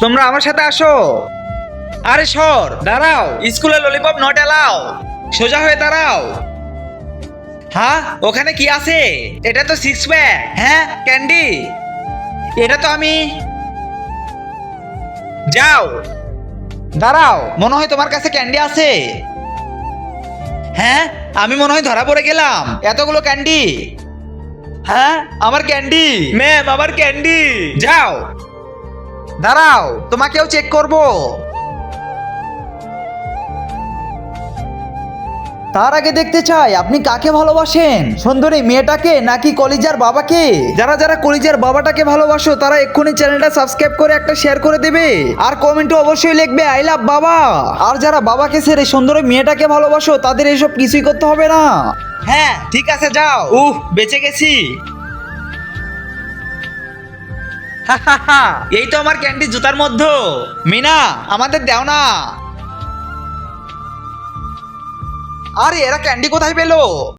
তোমরা আমার সাথে আসো। আরে সর, দাঁড়াও, স্কুলে ললিপপ নট এলাও। সোজা হয়ে দাঁড়াও। হ্যাঁ, ওখানে কি আছে? এটা তো সিক্স প্যাক। হ্যাঁ, ক্যান্ডি। এটা তো আমি। যাও। দাঁড়াও, মনে হয় তোমার কাছে ক্যান্ডি আছে। হ্যাঁ, আমি মনে হয় ধরা পড়ে গেলাম। এতগুলো ক্যান্ডি। হ্যাঁ, আমার ক্যান্ডি। ম্যাম, আমার ক্যান্ডি। যাও। দাঁড়াও, তোমাকেও চেক করব। তার আগে দেখতে চাই আপনি কাকে ভালোবাসেন, সুন্দরী মেয়েটাকে নাকি কলিজার বাবাকে? যারা যারা কলিজার বাবাটাকে ভালোবাসো তারা এক্ষুনি চ্যানেলটা সাবস্ক্রাইব করে একটা শেয়ার করে দেবে, আর কমেন্টে অবশ্যই লিখবে আই লাভ বাবা। আর যারা বাবাকে ছেড়ে সুন্দরী মেয়েটাকে ভালোবাসো তাদের এসব কিছুই করতে হবে না। হ্যাঁ, ঠিক আছে, যাও। বেঁচে গেছি। এই তো আমার ক্যান্ডি জুতার মধ্যে। মিনা, আমাদের দাও না। আরে এরা ক্যান্ডি কোথায় পেলো?